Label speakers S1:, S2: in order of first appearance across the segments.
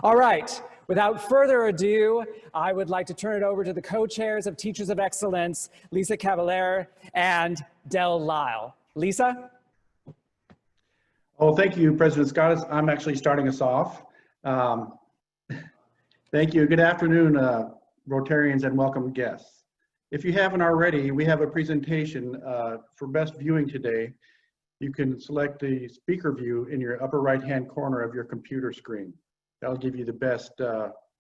S1: All right, without further ado, I would like to turn it over to the co-chairs of Teachers of Excellence, Lisa Cavalier and Del Lyle. Lisa?
S2: Oh, thank you, President Scott. I'm actually starting us off. Thank you. Good afternoon, Rotarians and welcome guests. If you haven't already, we have a presentation for best viewing today. You can select the speaker view in your upper right-hand corner of your computer screen. That'll give you the best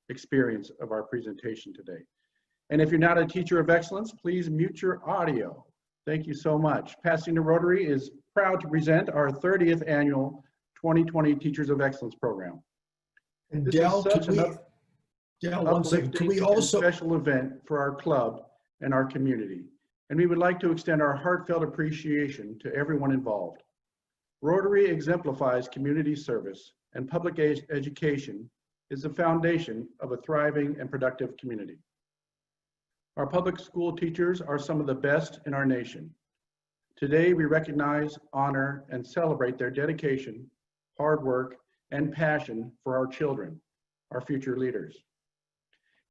S2: experience of our presentation today. And if you're not a Teacher of Excellence, please mute your audio. Thank you so much. Pasadena Rotary is proud to present our 30th annual 2020 Teachers of Excellence program.
S3: And
S2: This
S3: Del,
S2: is such an
S3: Del, one second. Can we
S2: uplifting
S3: also,
S2: and special event for our club and our community. And we would like to extend our heartfelt appreciation to everyone involved. Rotary exemplifies community service, and public education is the foundation of a thriving and productive community. Our public school teachers are some of the best in our nation. Today, we recognize, honor, and celebrate their dedication, hard work, and passion for our children, our future leaders.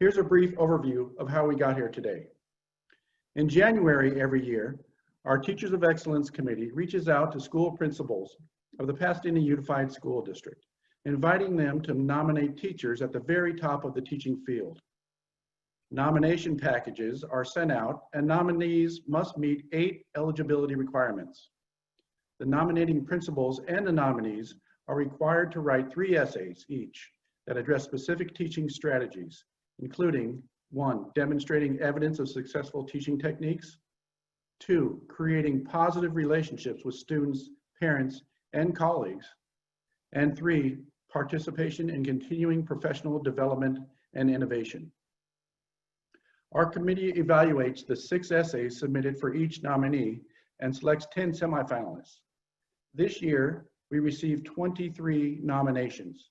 S2: Here's a brief overview of how we got here today. In January every year, our Teachers of Excellence Committee reaches out to school principals of the Pasadena Unified School District, inviting them to nominate teachers at the very top of the teaching field. Nomination packages are sent out and nominees must meet 8 eligibility requirements. The nominating principals and the nominees are required to write 3 essays each that address specific teaching strategies, including 1, demonstrating evidence of successful teaching techniques, 2, creating positive relationships with students, parents, and colleagues, and 3, participation in continuing professional development and innovation. Our committee evaluates the 6 essays submitted for each nominee and selects 10 semifinalists. This year, we received 23 nominations.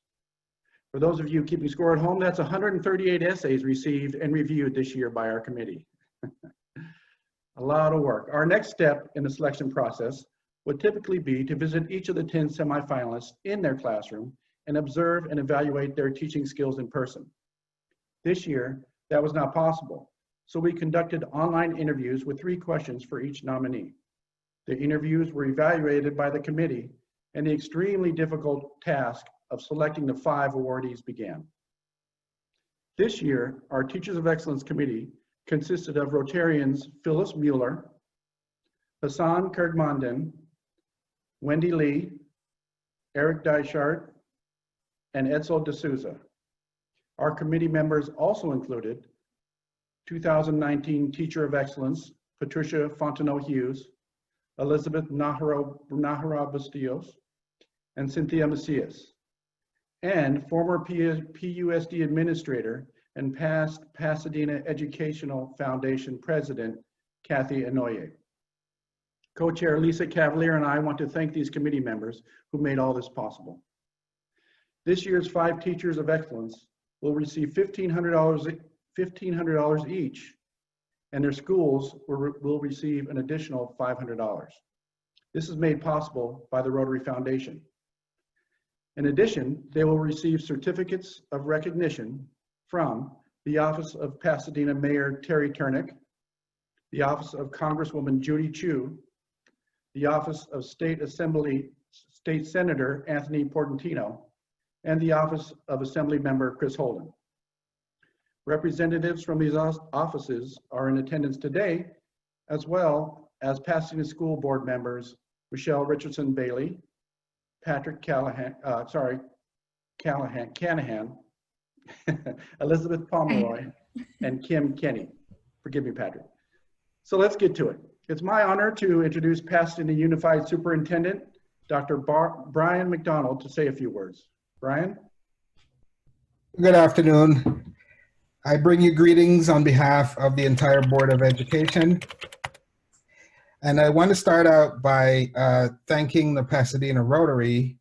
S2: For those of you keeping score at home, that's 138 essays received and reviewed this year by our committee. A lot of work. Our next step in the selection process would typically be to visit each of the 10 semifinalists in their classroom and observe and evaluate their teaching skills in person. This year, that was not possible, so we conducted online interviews with 3 questions for each nominee. The interviews were evaluated by the committee, and the extremely difficult task of selecting the 5 awardees began. This year, our Teachers of Excellence Committee consisted of Rotarians Phyllis Muir, Hassan Kergmanden, Wendy Lee, Eric Dysart, and Edsel D'Souza. Our committee members also included 2019 Teacher of Excellence, Patricia Fontenot-Hughes, Elizabeth Nahara Bustillos, and Cynthia Macias, and former PUSD Administrator and past Pasadena Educational Foundation President, Kathy Inouye. Co-Chair Lisa Cavalier and I want to thank these committee members who made all this possible. This year's 5 Teachers of Excellence will receive $1,500 each, and their schools will receive an additional $500. This is made possible by the Rotary Foundation. In addition, they will receive certificates of recognition from the Office of Pasadena Mayor Terry Turnick, the Office of Congresswoman Judy Chu, the Office of State Senator Anthony Portantino, and the Office of Assembly Member Chris Holden. Representatives from these offices are in attendance today, as well as Pasadena School Board members Michelle Richardson Bailey, Patrick Canahan, Elizabeth Pomeroy, and Kim Kenny. Forgive me, Patrick. So let's get to it. It's my honor to introduce Pasadena Unified Superintendent, Dr. Brian McDonald, to say a few words. Brian?
S4: Good afternoon. I bring you greetings on behalf of the entire Board of Education. And I want to start out by thanking the Pasadena Rotary,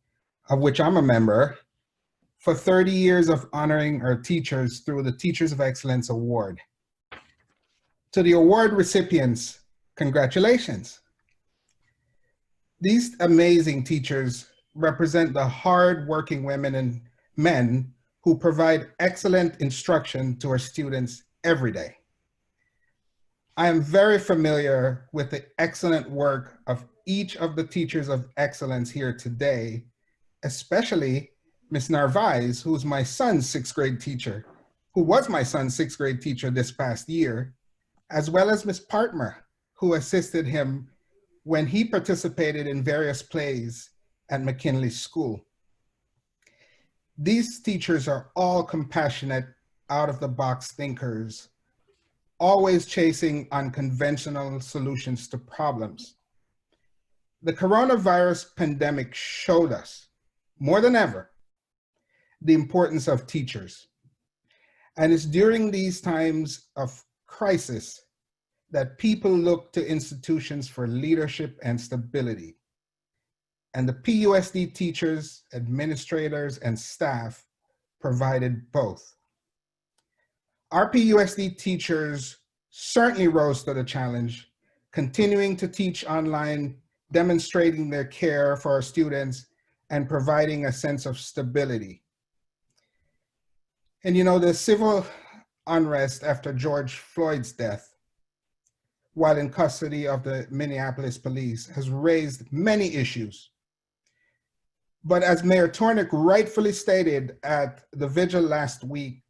S4: of which I'm a member, for 30 years of honoring our teachers through the Teachers of Excellence Award. To the award recipients, congratulations. These amazing teachers represent the hard-working women and men who provide excellent instruction to our students every day. I am very familiar with the excellent work of each of the teachers of excellence here today, especially Ms. Narvaez, who's my son's sixth grade teacher, who was my son's sixth grade teacher this past year, as well as Ms. Partmer, who assisted him when he participated in various plays at McKinley School. These teachers are all compassionate, out-of-the-box thinkers, always chasing unconventional solutions to problems. The coronavirus pandemic showed us, more than ever, the importance of teachers. And it's during these times of crisis that people look to institutions for leadership and stability. And the PUSD teachers, administrators, and staff provided both. Our PUSD teachers certainly rose to the challenge, continuing to teach online, demonstrating their care for our students, and providing a sense of stability. And you know, the civil unrest after George Floyd's death, while in custody of the Minneapolis police, has raised many issues. But as Mayor Tornick rightfully stated at the vigil last week,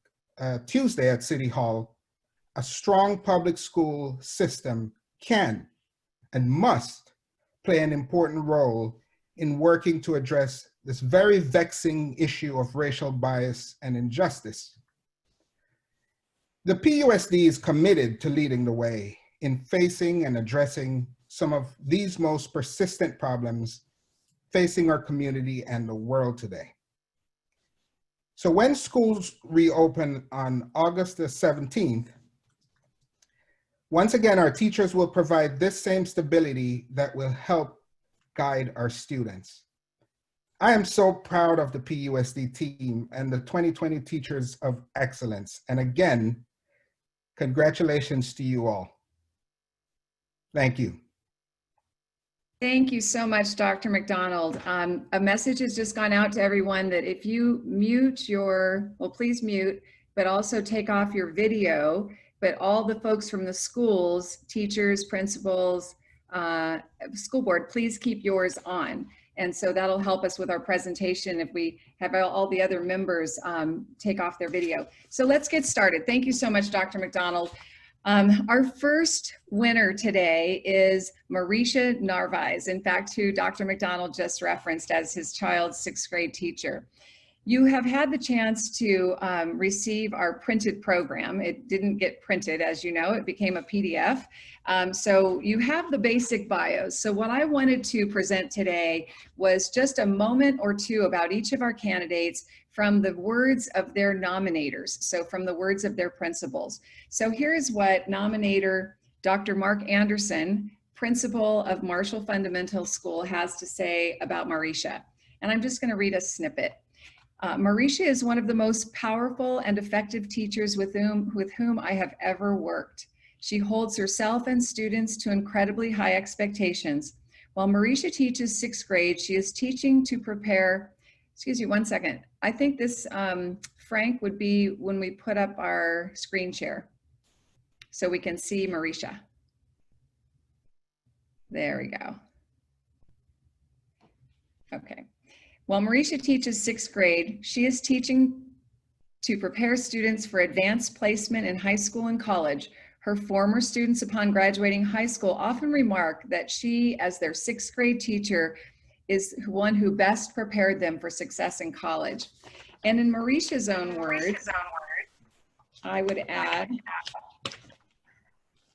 S4: Tuesday at City Hall, a strong public school system can and must play an important role in working to address this very vexing issue of racial bias and injustice. The PUSD is committed to leading the way in facing and addressing some of these most persistent problems facing our community and the world today. So when schools reopen on August the 17th, once again, our teachers will provide this same stability that will help guide our students. I am so proud of the PUSD team and the 2020 Teachers of Excellence. And again, congratulations to you all. Thank you.
S5: Thank you so much, Dr. McDonald. A message has just gone out to everyone that if you mute your, well, please mute, but also take off your video, but all the folks from the schools, teachers, principals, school board, please keep yours on. And so that'll help us with our presentation if we have all the other members take off their video. So let's get started. Thank you so much, Dr. McDonald. Our first winner today is Marisha Narvaez, in fact, who Dr. McDonald just referenced as his child's sixth grade teacher. You have had the chance to receive our printed program. It didn't get printed, as you know, it became a PDF. So you have the basic bios. So what I wanted to present today was just a moment or two about each of our candidates from the words of their nominators, so from the words of their principals. So here's what nominator Dr. Mark Anderson, principal of Marshall Fundamental School, has to say about Marisha. And I'm just going to read a snippet. Marisha is one of the most powerful and effective teachers with whom I have ever worked. She holds herself and students to incredibly high expectations. While Marisha teaches sixth grade, she is teaching to prepare, excuse me one second. I think this, Frank, would be when we put up our screen share so we can see Marisha. There we go. Okay. While Marisha teaches sixth grade, she is teaching to prepare students for advanced placement in high school and college. Her former students upon graduating high school often remark that she, as their sixth grade teacher, is one who best prepared them for success in college. And in Marisha's own words, I would add,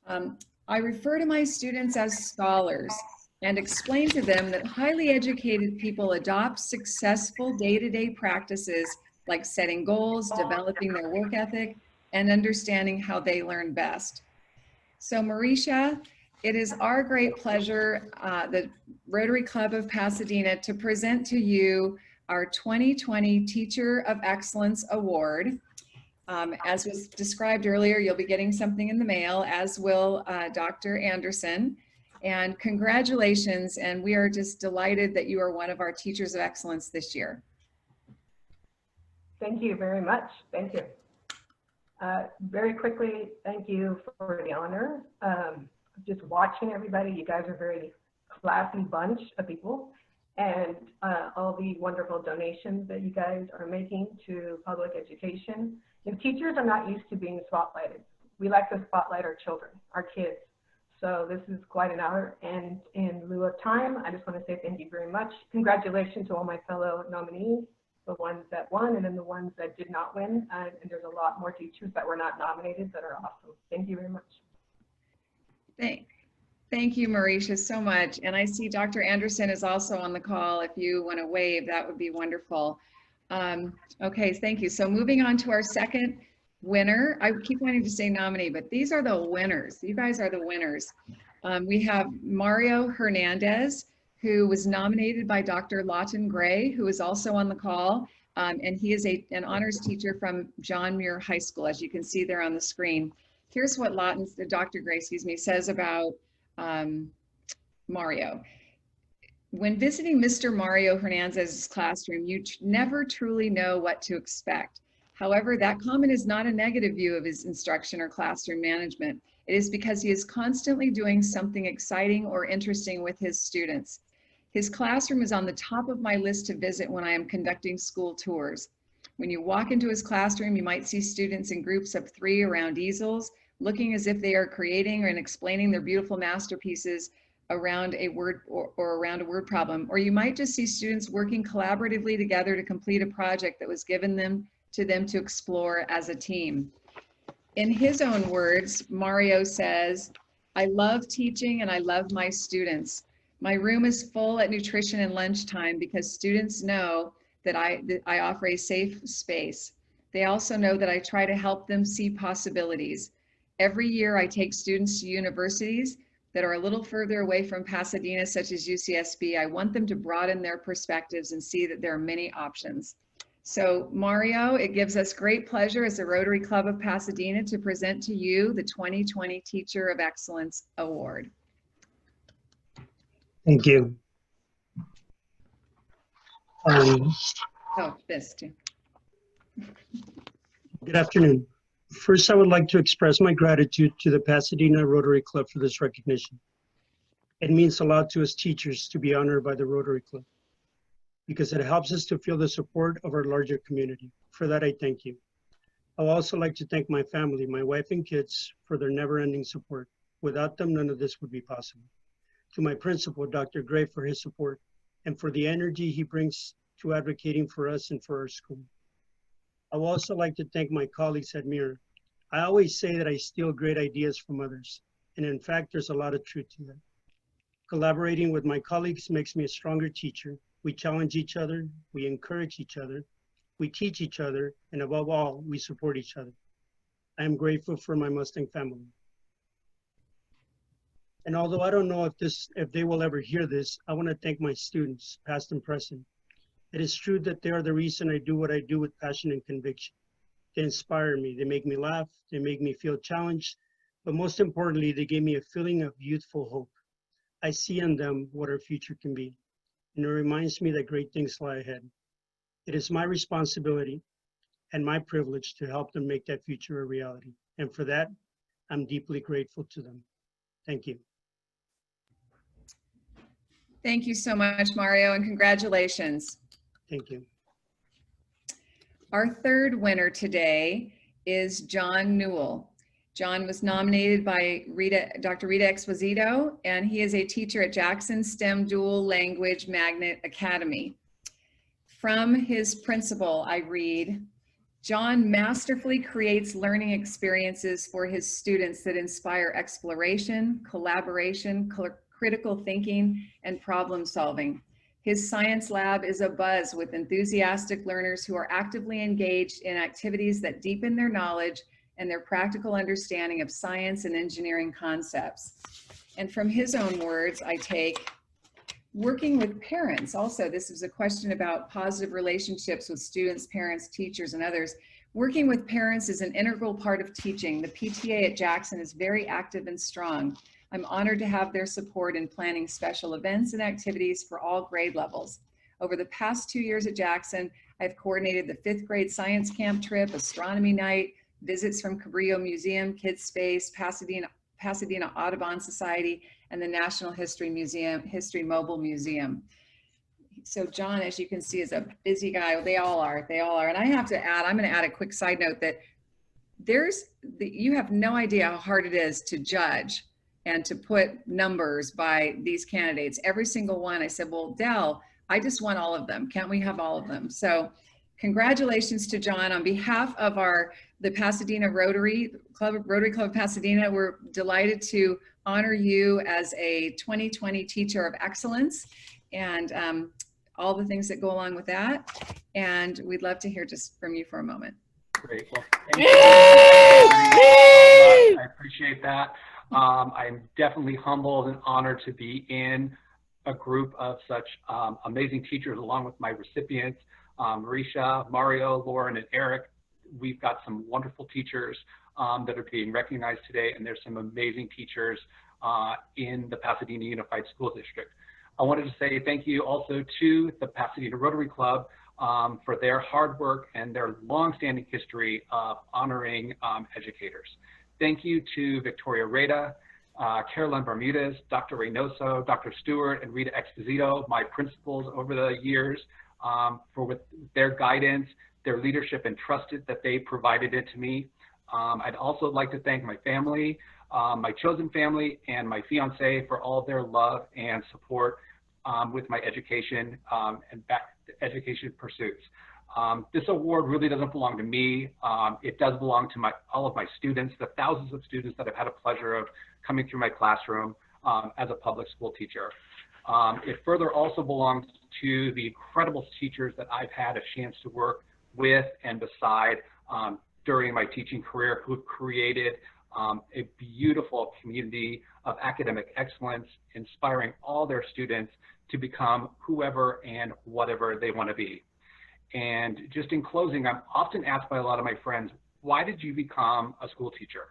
S5: I refer to my students as scholars and explain to them that highly educated people adopt successful day-to-day practices like setting goals, developing their work ethic, and understanding how they learn best. So Marisha, it is our great pleasure, the Rotary Club of Pasadena, to present to you our 2020 Teacher of Excellence Award. As was described earlier, you'll be getting something in the mail, as will Dr. Anderson. And congratulations, and we are just delighted that you are one of our Teachers of Excellence this year.
S6: Thank you very much. Thank you. Very quickly, thank you for the honor. Just watching everybody, you guys are a very classy bunch of people, and all the wonderful donations that you guys are making to public education. You know, teachers are not used to being spotlighted. We like to spotlight our children, our kids. So this is quite an honor, and in lieu of time, I just want to say thank you very much. Congratulations to all my fellow nominees, the ones that won and then the ones that did not win. And there's a lot more teachers that were not nominated that are awesome. Thank you very much.
S5: Thank you, Marisha, so much. And I see Dr. Anderson is also on the call. If you want to wave, that would be wonderful. Okay, thank you. So moving on to our second winner. I keep wanting to say nominee, but these are the winners. You guys are the winners. We have Mario Hernandez, who was nominated by Dr. Lawton Gray, who is also on the call. And he is an honors teacher from John Muir High School, as you can see there on the screen. Here's what Dr. Gray, says about Mario. When visiting Mr. Mario Hernandez's classroom, you never truly know what to expect. However, that comment is not a negative view of his instruction or classroom management. It is because he is constantly doing something exciting or interesting with his students. His classroom is on the top of my list to visit when I am conducting school tours. When you walk into his classroom, you might see students in groups of 3 around easels, looking as if they are creating and explaining their beautiful masterpieces around a word or around a word problem. Or you might just see students working collaboratively together to complete a project that was given to them to explore as a team. In his own words, Mario says, "I love teaching and I love my students. My room is full at nutrition and lunchtime because students know that I offer a safe space. They also know that I try to help them see possibilities. Every year I take students to universities that are a little further away from Pasadena, such as UCSB. I want them to broaden their perspectives and see that there are many options." So Mario, it gives us great pleasure as the Rotary Club of Pasadena to present to you the 2020 Teacher of Excellence Award.
S7: Thank you.
S5: Oh, this too.
S7: Good afternoon. First, I would like to express my gratitude to the Pasadena Rotary Club for this recognition. It means a lot to us teachers to be honored by the Rotary Club because it helps us to feel the support of our larger community. For that, I thank you. I would also like to thank my family, my wife and kids, for their never-ending support. Without them, none of this would be possible. To my principal, Dr. Gray, for his support and for the energy he brings to advocating for us and for our school. I would also like to thank my colleagues at Muir. I always say that I steal great ideas from others, and in fact, there's a lot of truth to that. Collaborating with my colleagues makes me a stronger teacher. We challenge each other, we encourage each other, we teach each other, and above all, we support each other. I am grateful for my Mustang family. And although I don't know if they will ever hear this, I want to thank my students, past and present. It is true that they are the reason I do what I do with passion and conviction. They inspire me, they make me laugh, they make me feel challenged, but most importantly, they give me a feeling of youthful hope. I see in them what our future can be, and it reminds me that great things lie ahead. It is my responsibility and my privilege to help them make that future a reality. And for that, I'm deeply grateful to them. Thank you.
S5: Thank you so much, Mario, and congratulations.
S7: Thank you.
S5: Our third winner today is John Newell. John was nominated by Dr. Rita Exposito, and he is a teacher at Jackson STEM Dual Language Magnet Academy. From his principal, I read, "John masterfully creates learning experiences for his students that inspire exploration, collaboration, critical thinking, and problem solving. His science lab is abuzz with enthusiastic learners who are actively engaged in activities that deepen their knowledge and their practical understanding of science and engineering concepts." And from his own words, I take, "Working with parents." Also, this is a question about positive relationships with students, parents, teachers, and others. "Working with parents is an integral part of teaching. The PTA at Jackson is very active and strong. I'm honored to have their support in planning special events and activities for all grade levels. Over the past 2 years at Jackson, I've coordinated the 5th grade science camp trip, astronomy night, visits from Cabrillo Museum, Kids Space, Pasadena Audubon Society, and the National History Mobile Museum. So John, as you can see, is a busy guy. They all are. And I have to add, I'm going to add a quick side note that you have no idea how hard it is to judge and to put numbers by these candidates. Every single one, I said, well, Del, I just want all of them. Can't we have all of them? So congratulations to John. On behalf of the Pasadena Rotary Club of Pasadena, we're delighted to honor you as a 2020 Teacher of Excellence, and all the things that go along with that. And we'd love to hear just from you for a moment.
S8: Great. Well, thank you. I appreciate that. I'm definitely humbled and honored to be in a group of such amazing teachers, along with my recipients, Marisha, Mario, Lauren, and Eric. We've got some wonderful teachers that are being recognized today, and there's some amazing teachers in the Pasadena Unified School District. I wanted to say thank you also to the Pasadena Rotary Club for their hard work and their longstanding history of honoring educators. Thank you to Victoria Reda, Caroline Bermudez, Dr. Reynoso, Dr. Stewart, and Rita Exposito, my principals over the years, for their guidance, their leadership, and trust that they provided it to me. I'd also like to thank my family, my chosen family, and my fiance for all their love and support with my education and education pursuits. This award really doesn't belong to me. It does belong to all of my students, the thousands of students that I've had a pleasure of coming through my classroom as a public school teacher. It further also belongs to the incredible teachers that I've had a chance to work with and beside during my teaching career, who have created a beautiful community of academic excellence, inspiring all their students to become whoever and whatever they want to be. And just in closing, I'm often asked by a lot of my friends, why did you become a school teacher?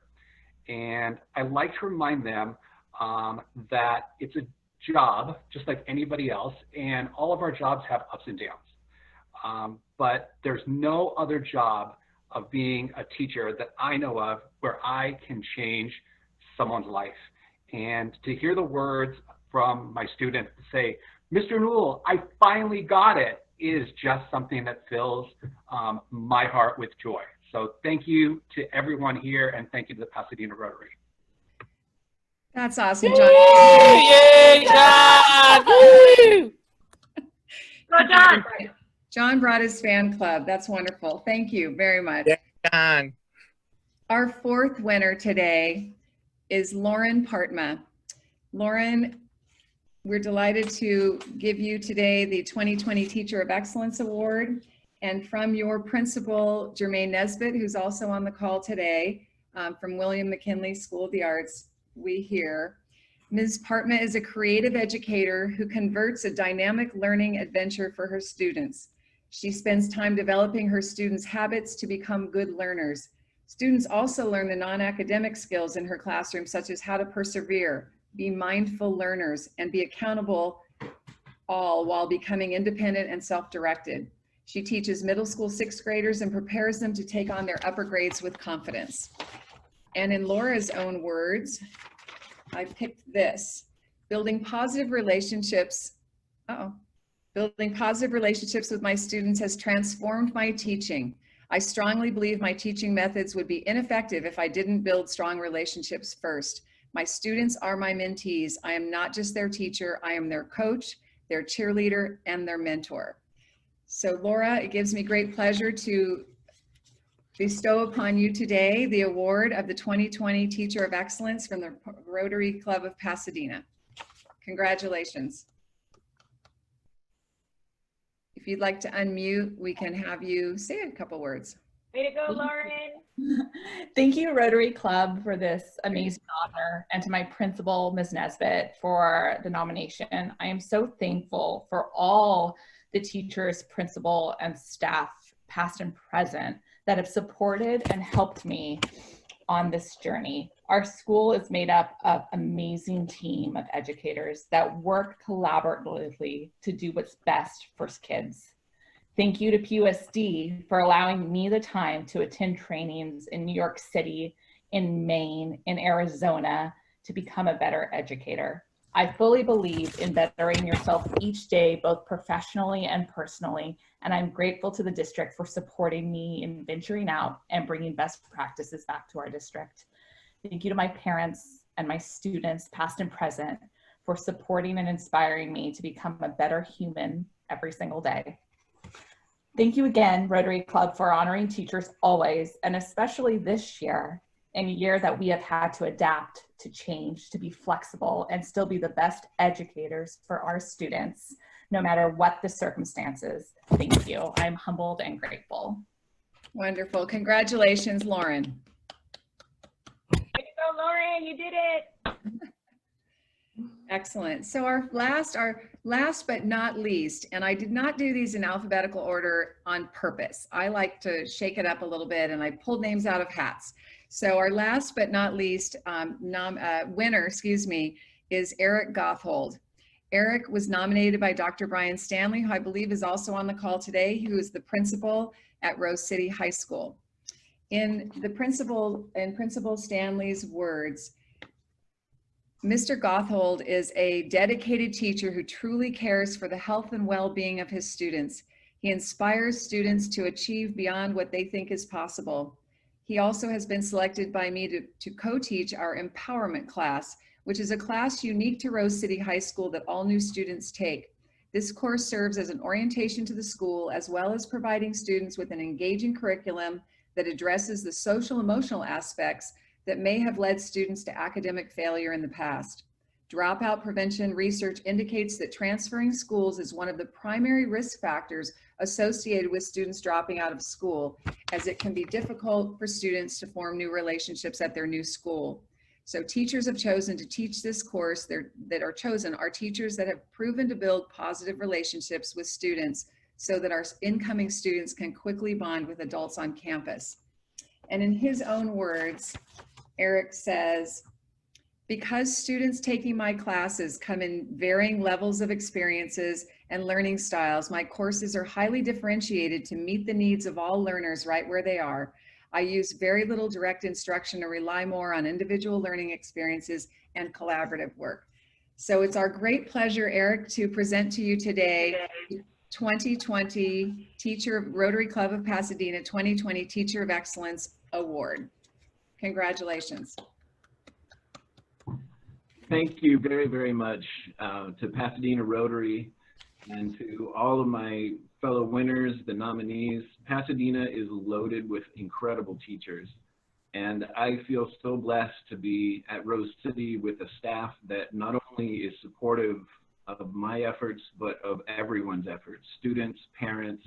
S8: And I like to remind them that it's a job just like anybody else, and all of our jobs have ups and downs. But there's no other job of being a teacher that I know of where I can change someone's life. And to hear the words from my students to say, Mr. Newell, I finally got it, is just something that fills my heart with joy. So thank you to everyone here, and thank you to the Pasadena Rotary.
S5: That's awesome, John.
S9: Yay, John! Woo!
S6: Go, John.
S5: John brought his fan club. That's wonderful. Thank you very much.
S9: Yeah, John.
S5: Our 4th winner today is Lauren Partma. Lauren, we're delighted to give you today the 2020 Teacher of Excellence Award. And from your principal, Jermaine Nesbitt, who's also on the call today, from Wiliam McKinley School of the Arts, we hear, Ms. Partma is a creative educator who converts a dynamic learning adventure for her students. She spends time developing her students' habits to become good learners. Students also learn the non-academic skills in her classroom, such as how to persevere, be mindful learners, and be accountable, all while becoming independent and self-directed. She teaches middle school 6th graders and prepares them to take on their upper grades with confidence. And in Laura's own words, I picked this: building positive relationships. Building positive relationships with my students has transformed my teaching. I strongly believe my teaching methods would be ineffective if I didn't build strong relationships first. My students are my mentees. I am not just their teacher. I am their coach, their cheerleader, and their mentor. So Laura, it gives me great pleasure to bestow upon you today the award of the 2020 Teacher of Excellence from the Rotary Club of Pasadena. Congratulations. If you'd like to unmute, we can have you say a couple words.
S6: Way to go, Lauren.
S10: Thank you, Rotary Club, for this amazing honor, and to my principal, Ms. Nesbitt, for the nomination. I am so thankful for all the teachers, principal, and staff, past and present, that have supported and helped me on this journey. Our school is made up of an amazing team of educators that work collaboratively to do what's best for kids. Thank you to PUSD for allowing me the time to attend trainings in New York City, in Maine, in Arizona, to become a better educator. I fully believe in bettering yourself each day, both professionally and personally, and I'm grateful to the district for supporting me in venturing out and bringing best practices back to our district. Thank you to my parents and my students, past and present, for supporting and inspiring me to become a better human every single day. Thank you again, Rotary Club, for honoring teachers always, and especially this year, in a year that we have had to adapt, to change, to be flexible, and still be the best educators for our students, no matter what the circumstances. Thank you. I'm humbled and grateful.
S5: Wonderful. Congratulations, Lauren.
S11: Way to go, Lauren, you did it.
S5: Excellent. So our last but not least, and I did not do these in alphabetical order on purpose. I like to shake it up a little bit, and I pulled names out of hats. So our last but not least winner, is Eric Gothold. Eric was nominated by Dr. Brian Stanley, who I believe is also on the call today, who is the principal at Rose City High School. In Principal Stanley's words, Mr. Gothold is a dedicated teacher who truly cares for the health and well-being of his students. He inspires students to achieve beyond what they think is possible. He also has been selected by me to co-teach our empowerment class, which is a class unique to Rose City High School that all new students take. This course serves as an orientation to the school, as well as providing students with an engaging curriculum that addresses the social emotional aspects that may have led students to academic failure in the past. Dropout prevention research indicates that transferring schools is one of the primary risk factors associated with students dropping out of school, as it can be difficult for students to form new relationships at their new school. So teachers have chosen to teach this course are teachers that have proven to build positive relationships with students so that our incoming students can quickly bond with adults on campus. And in his own words, Eric says, because students taking my classes come in varying levels of experiences and learning styles, my courses are highly differentiated to meet the needs of all learners right where they are. I use very little direct instruction and rely more on individual learning experiences and collaborative work. So it's our great pleasure, Eric, to present to you today 2020 Rotary Club of Pasadena 2020 Teacher of Excellence Award. Congratulations.
S12: Thank you very, very much to Pasadena Rotary and to all of my fellow winners, the nominees. Pasadena is loaded with incredible teachers, and I feel so blessed to be at Rose City with a staff that not only is supportive of my efforts, but of everyone's efforts, students, parents,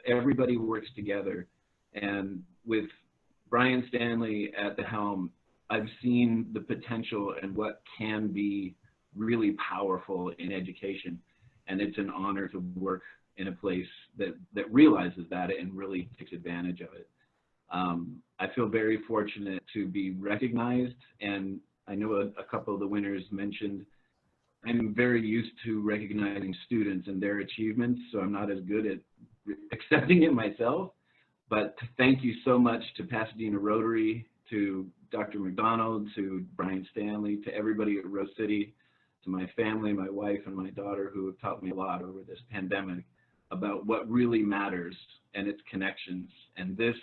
S12: everybody works together. And with Brian Stanley at the helm, I've seen the potential and what can be really powerful in education. And it's an honor to work in a place that realizes that and really takes advantage of it. I feel very fortunate to be recognized, and I know a couple of the winners mentioned I'm very used to recognizing students and their achievements, so I'm not as good at accepting it myself. But thank you so much to Pasadena Rotary, to Dr. McDonald, to Brian Stanley, to everybody at Rose City, to my family, my wife, and my daughter, who have taught me a lot over this pandemic about what really matters and its connections. And this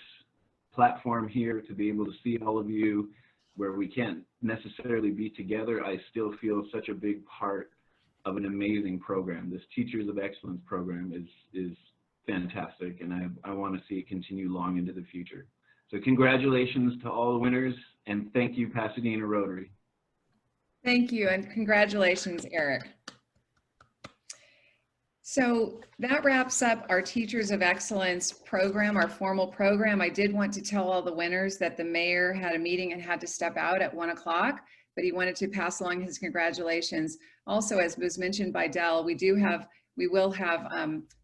S12: platform here, to be able to see all of you where we can't necessarily be together, I still feel such a big part of an amazing program. This Teachers of Excellence program is fantastic, and I want to see it continue long into the future. So congratulations to all the winners, and thank you, Pasadena Rotary.
S5: Thank you, and congratulations, Eric. So that wraps up our Teachers of Excellence program, our formal program. I did want to tell all the winners that the mayor had a meeting and had to step out at 1 o'clock, but he wanted to pass along his congratulations. Also, as was mentioned by Dell, we will have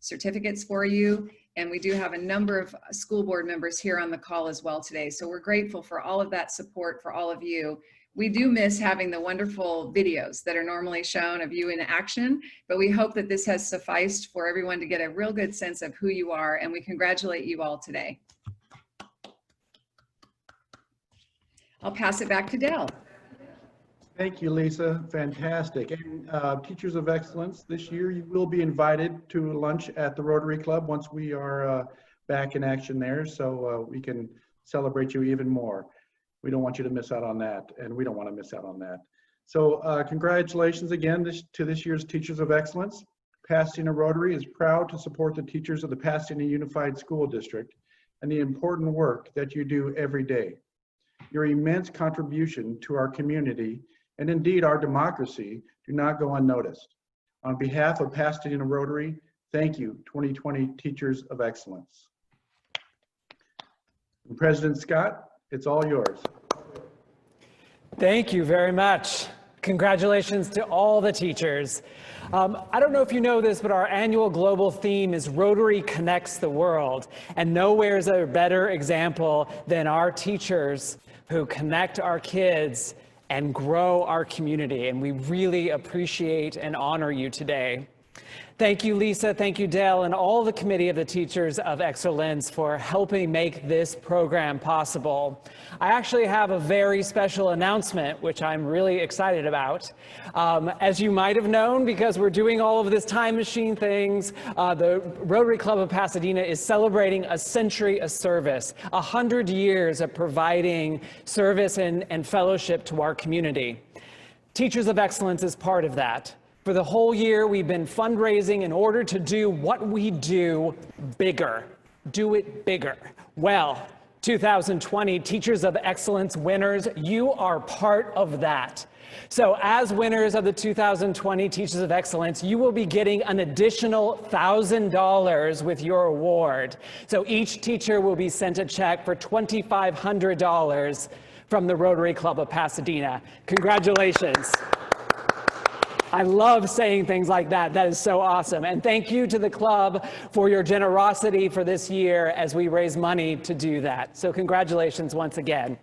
S5: certificates for you, And we do have a number of school board members here on the call as well today. So we're grateful for all of that support for all of you. We do miss having the wonderful videos that are normally shown of you in action, but we hope that this has sufficed for everyone to get a real good sense of who you are, and we congratulate you all today. I'll pass it back to Dell.
S2: Thank you, Lisa. Fantastic. And Teachers of Excellence, this year you will be invited to lunch at the Rotary Club once we are back in action there, so we can celebrate you even more. We don't want you to miss out on that, and we don't want to miss out on that. So congratulations again to this year's Teachers of Excellence. Pasadena Rotary is proud to support the teachers of the Pasadena Unified School District and the important work that you do every day. Your immense contribution to our community and indeed our democracy do not go unnoticed. On behalf of Pasadena Rotary, thank you, 2020 Teachers of Excellence. And President Scott, it's all yours.
S1: Thank you very much. Congratulations to all the teachers. I don't know if you know this, but our annual global theme is Rotary Connects the World. And nowhere is a better example than our teachers who connect our kids and grow our community. And we really appreciate and honor you today. Thank you, Lisa. Thank you, Dale, and all the Committee of the Teachers of Excellence for helping make this program possible. I actually have a very special announcement, which I'm really excited about. As you might have known, because we're doing all of this time machine things, the Rotary Club of Pasadena is celebrating a century of service, 100 years of providing service and fellowship to our community. Teachers of Excellence is part of that. For the whole year, we've been fundraising in order to do what we do bigger. Do it bigger. Well, 2020 Teachers of Excellence winners, you are part of that. So as winners of the 2020 Teachers of Excellence, you will be getting an additional $1,000 with your award. So each teacher will be sent a check for $2,500 from the Rotary Club of Pasadena. Congratulations. I love saying things like that. That is so awesome. And thank you to the club for your generosity for this year as we raise money to do that. So congratulations once again.